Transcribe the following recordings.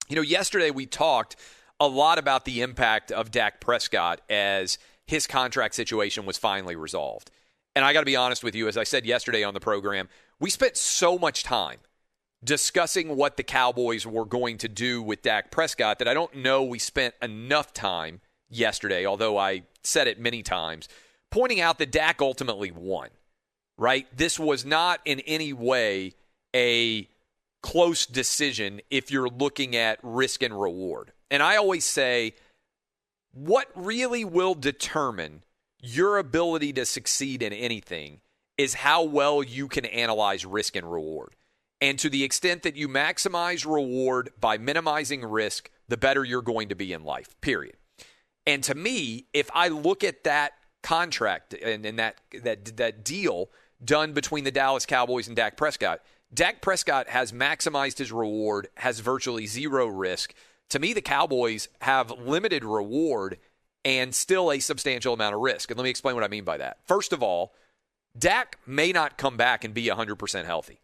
Yesterday we talked a lot about the impact of Dak Prescott as his contract situation was finally resolved. And I got to be honest with you, as I said yesterday on the program, we spent so much time discussing what the Cowboys were going to do with Dak Prescott that I don't know we spent enough time yesterday, although I said it many times, pointing out that Dak ultimately won, right? This was not in any way a close decision if you're looking at risk and reward. And I always say, what really will determine your ability to succeed in anything is how well you can analyze risk and reward. And to the extent that you maximize reward by minimizing risk, the better you're going to be in life, period. And to me, if I look at that contract and that deal done between the Dallas Cowboys and Dak Prescott has maximized his reward, has virtually zero risk. To me, the Cowboys have limited reward and still a substantial amount of risk. And let me explain what I mean by that. First of all, Dak may not come back and be 100% healthy.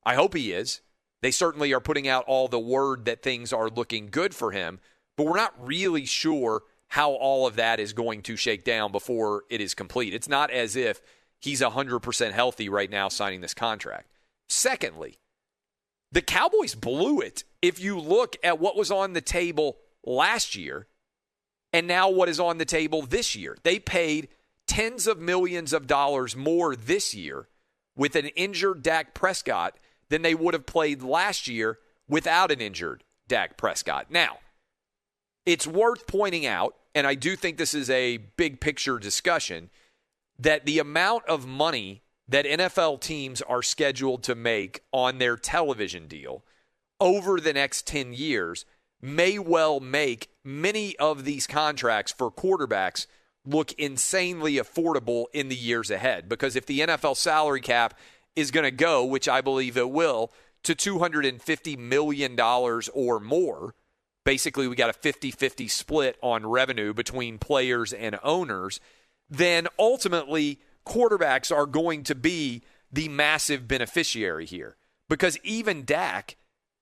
I hope he is. They certainly are putting out all the word that things are looking good for him, but we're not really sure how all of that is going to shake down before it is complete. It's not as if he's 100% healthy right now signing this contract. Secondly, the Cowboys blew it if you look at what was on the table last year and now what is on the table this year. They paid tens of millions of dollars more this year with an injured Dak Prescott than they would have played last year without an injured Dak Prescott. Now, it's worth pointing out, and I do think this is a big picture discussion, that the amount of money that NFL teams are scheduled to make on their television deal over the next 10 years may well make many of these contracts for quarterbacks look insanely affordable in the years ahead. Because if the NFL salary cap is going to go, which I believe it will, to $250 million or more, basically we got a 50-50 split on revenue between players and owners, then ultimately quarterbacks are going to be the massive beneficiary here. Because even Dak,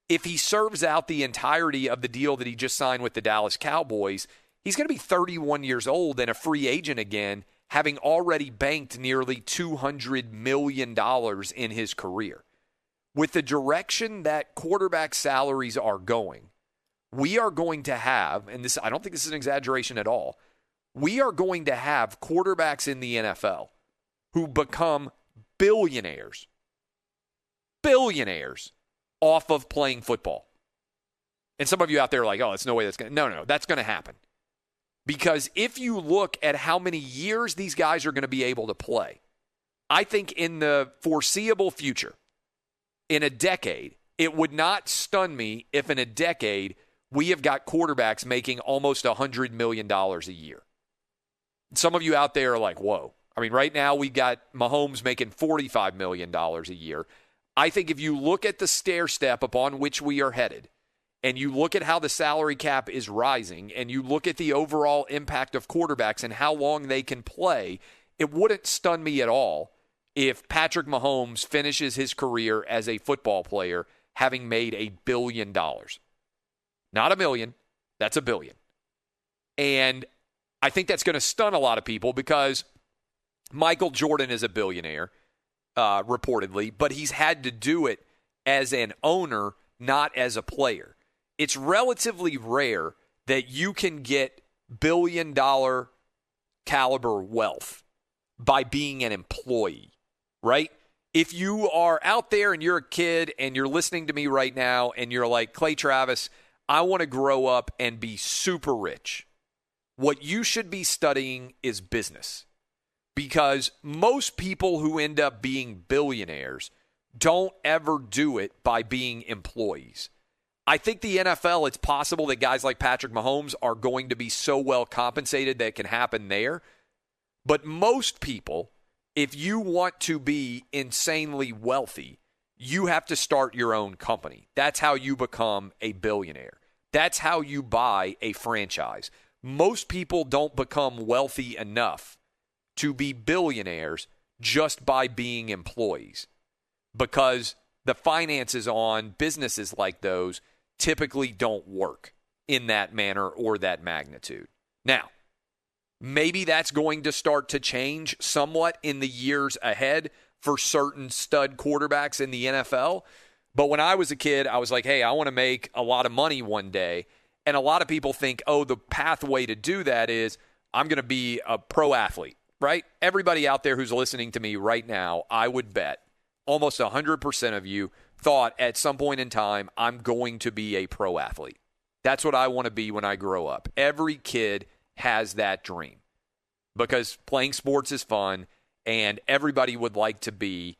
if he serves out the entirety of the deal that he just signed with the Dallas Cowboys, he's going to be 31 years old and a free agent again, having already banked nearly $200 million in his career. With the direction that quarterback salaries are going, we are going to have, and this I don't think this is an exaggeration at all, we are going to have quarterbacks in the NFL who become billionaires off of playing football. And some of you out there are like, oh, there's no way that's going to, no, that's going to happen. Because if you look at how many years these guys are going to be able to play, I think in the foreseeable future, in a decade, it would not stun me if in a decade we have got quarterbacks making almost $100 million a year. Some of you out there are like, whoa. I mean, right now we got Mahomes making $45 million a year. I think if you look at the stair step upon which we are headed, and you look at how the salary cap is rising, and you look at the overall impact of quarterbacks and how long they can play, it wouldn't stun me at all if Patrick Mahomes finishes his career as a football player having made $1 billion. Not $1 million, that's $1 billion. And I think that's going to stun a lot of people because Michael Jordan is a billionaire, reportedly, but he's had to do it as an owner, not as a player. It's relatively rare that you can get billion-dollar caliber wealth by being an employee, right? If you are out there and you're a kid and you're listening to me right now and you're like, Clay Travis, I want to grow up and be super rich, what you should be studying is business. Because most people who end up being billionaires don't ever do it by being employees. I think the NFL, it's possible that guys like Patrick Mahomes are going to be so well compensated that it can happen there. But most people, if you want to be insanely wealthy, you have to start your own company. That's how you become a billionaire. That's how you buy a franchise. Most people don't become wealthy enough to be billionaires just by being employees, because the finances on businesses like those typically don't work in that manner or that magnitude. Now, maybe that's going to start to change somewhat in the years ahead for certain stud quarterbacks in the NFL. But when I was a kid, I was like, hey, I want to make a lot of money one day. And a lot of people think, oh, the pathway to do that is I'm going to be a pro athlete, right? Everybody out there who's listening to me right now, I would bet almost 100% of you thought at some point in time, I'm going to be a pro athlete. That's what I want to be when I grow up. Every kid has that dream because playing sports is fun, and everybody would like to be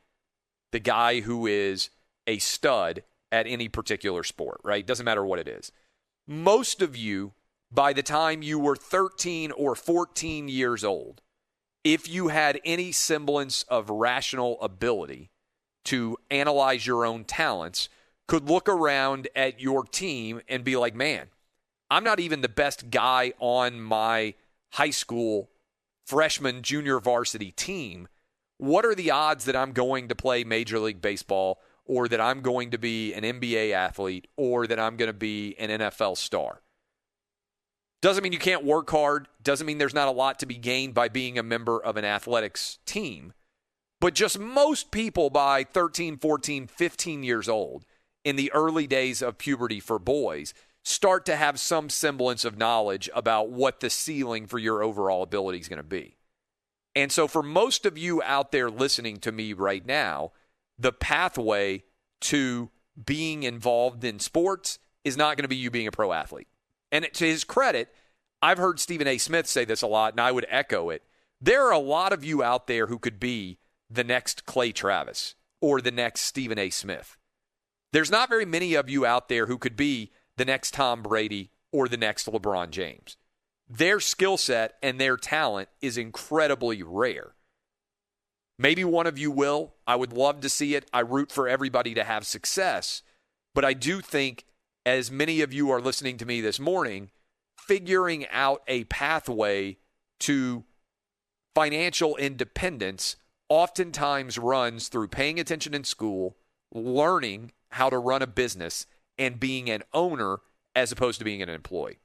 the guy who is a stud at any particular sport, right? Doesn't matter what it is. Most of you, by the time you were 13 or 14 years old, if you had any semblance of rational ability to analyze your own talents, could look around at your team and be like, man, I'm not even the best guy on my high school freshman junior varsity team. What are the odds that I'm going to play Major League Baseball, or that I'm going to be an NBA athlete, or that I'm going to be an NFL star? Doesn't mean you can't work hard. Doesn't mean there's not a lot to be gained by being a member of an athletics team. But just most people by 13, 14, 15 years old, in the early days of puberty for boys, start to have some semblance of knowledge about what the ceiling for your overall ability is going to be. And so for most of you out there listening to me right now, the pathway to being involved in sports is not going to be you being a pro athlete. And to his credit, I've heard Stephen A. Smith say this a lot, and I would echo it. There are a lot of you out there who could be the next Clay Travis or the next Stephen A. Smith. There's not very many of you out there who could be the next Tom Brady or the next LeBron James. Their skill set and their talent is incredibly rare. Maybe one of you will. I would love to see it. I root for everybody to have success. But I do think, as many of you are listening to me this morning, figuring out a pathway to financial independence oftentimes runs through paying attention in school, learning how to run a business, and being an owner as opposed to being an employee.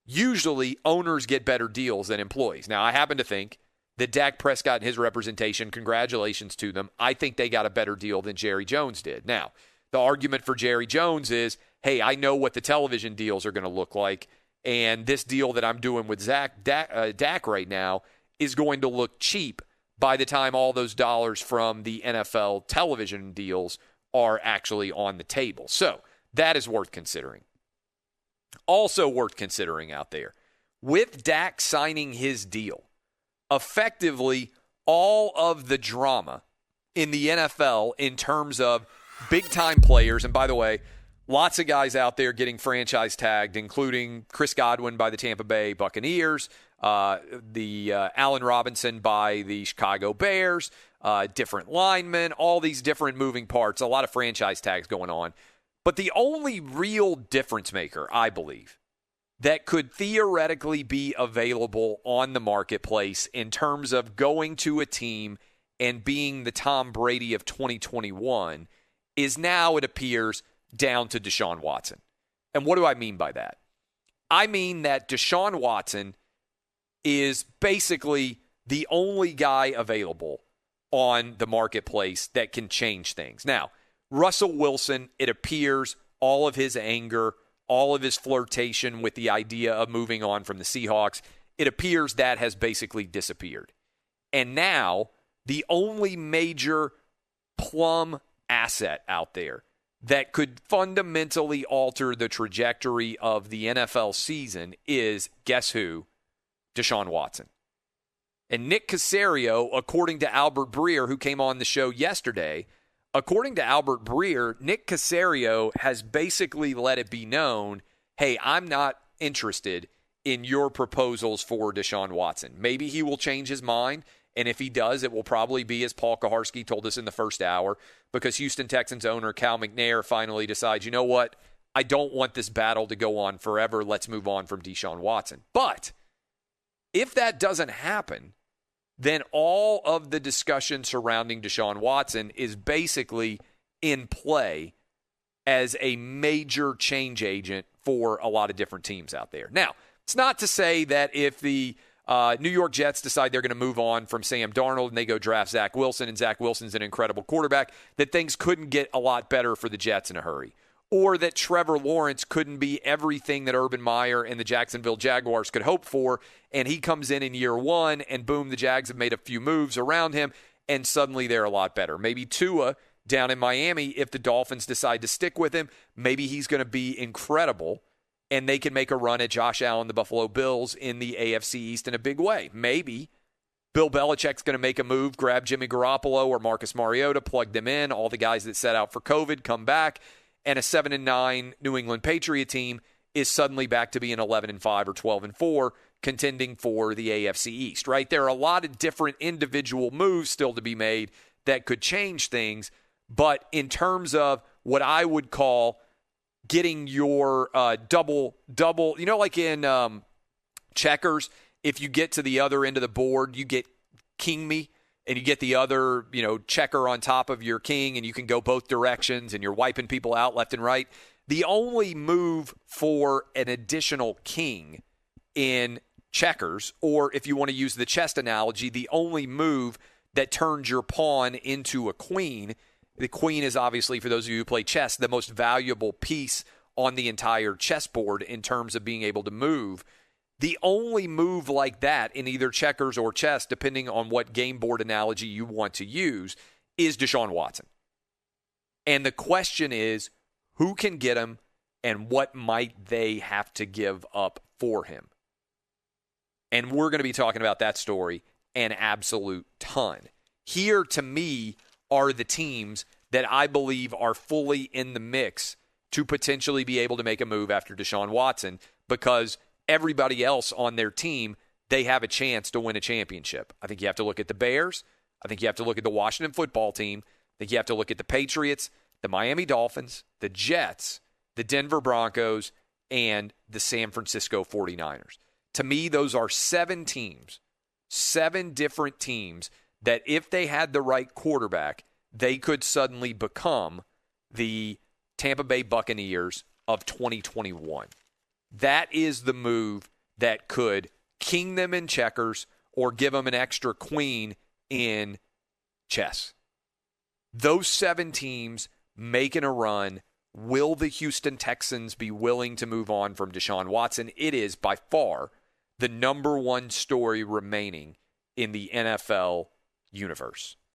Usually, owners get better deals than employees. Now, I happen to think that Dak Prescott and his representation, congratulations to them, I think they got a better deal than Jerry Jones did. Now, the argument for Jerry Jones is, hey, I know what the television deals are going to look like, and this deal that I'm doing with Dak right now is going to look cheap by the time all those dollars from the NFL television deals are actually on the table. So that is worth considering. Also worth considering out there, with Dak signing his deal, effectively all of the drama in the NFL in terms of big-time players, and by the way, lots of guys out there getting franchise tagged, including Chris Godwin by the Tampa Bay Buccaneers, Allen Robinson by the Chicago Bears, different linemen, all these different moving parts, a lot of franchise tags going on. But the only real difference maker, I believe, that could theoretically be available on the marketplace in terms of going to a team and being the Tom Brady of 2021 is now, it appears, down to Deshaun Watson. And what do I mean by that? I mean that Deshaun Watson is basically the only guy available on the marketplace that can change things. Now, Russell Wilson, it appears all of his anger, all of his flirtation with the idea of moving on from the Seahawks, it appears that has basically disappeared. And now, the only major plum asset out there that could fundamentally alter the trajectory of the NFL season is, guess who? Deshaun Watson. And Nick Caserio, according to Albert Breer, who came on the show yesterday, according to Albert Breer, Nick Caserio has basically let it be known, hey, I'm not interested in your proposals for Deshaun Watson. Maybe he will change his mind, and if he does, it will probably be, as Paul Kaharski told us in the first hour, because Houston Texans owner Cal McNair finally decides, you know what, I don't want this battle to go on forever. Let's move on from Deshaun Watson. But if that doesn't happen, then all of the discussion surrounding Deshaun Watson is basically in play as a major change agent for a lot of different teams out there. Now, it's not to say that if the New York Jets decide they're going to move on from Sam Darnold and they go draft Zach Wilson, and Zach Wilson's an incredible quarterback, that things couldn't get a lot better for the Jets in a hurry. Or that Trevor Lawrence couldn't be everything that Urban Meyer and the Jacksonville Jaguars could hope for, and he comes in year one, and boom, the Jags have made a few moves around him, and suddenly they're a lot better. Maybe Tua down in Miami, if the Dolphins decide to stick with him, maybe he's going to be incredible, and they can make a run at Josh Allen, the Buffalo Bills, in the AFC East in a big way. Maybe Bill Belichick's going to make a move, grab Jimmy Garoppolo or Marcus Mariota, plug them in, all the guys that set out for COVID come back, and a 7-9 New England Patriot team is suddenly back to being 11-5 or 12-4, contending for the AFC East, right? There are a lot of different individual moves still to be made that could change things, but in terms of what I would call getting your double, like in checkers, if you get to the other end of the board, you get king me, and you get the other, checker on top of your king, and you can go both directions, and you're wiping people out left and right. The only move for an additional king in checkers, or if you want to use the chess analogy, the only move that turns your pawn into a queen. The queen is obviously, for those of you who play chess, the most valuable piece on the entire chessboard in terms of being able to move. The only move like that in either checkers or chess, depending on what game board analogy you want to use, is Deshaun Watson. And the question is, who can get him and what might they have to give up for him? And we're going to be talking about that story an absolute ton. Here, to me, are the teams that I believe are fully in the mix to potentially be able to make a move after Deshaun Watson, because everybody else on their team, they have a chance to win a championship. I think you have to look at the Bears. I think you have to look at the Washington football team. I think you have to look at the Patriots, the Miami Dolphins, the Jets, the Denver Broncos, and the San Francisco 49ers. To me, those are 7 teams, 7 different teams that if they had the right quarterback, they could suddenly become the Tampa Bay Buccaneers of 2021. That is the move that could king them in checkers or give them an extra queen in chess. Those 7 teams making a run. Will the Houston Texans be willing to move on from Deshaun Watson? It is by far the number one story remaining in the NFL universe.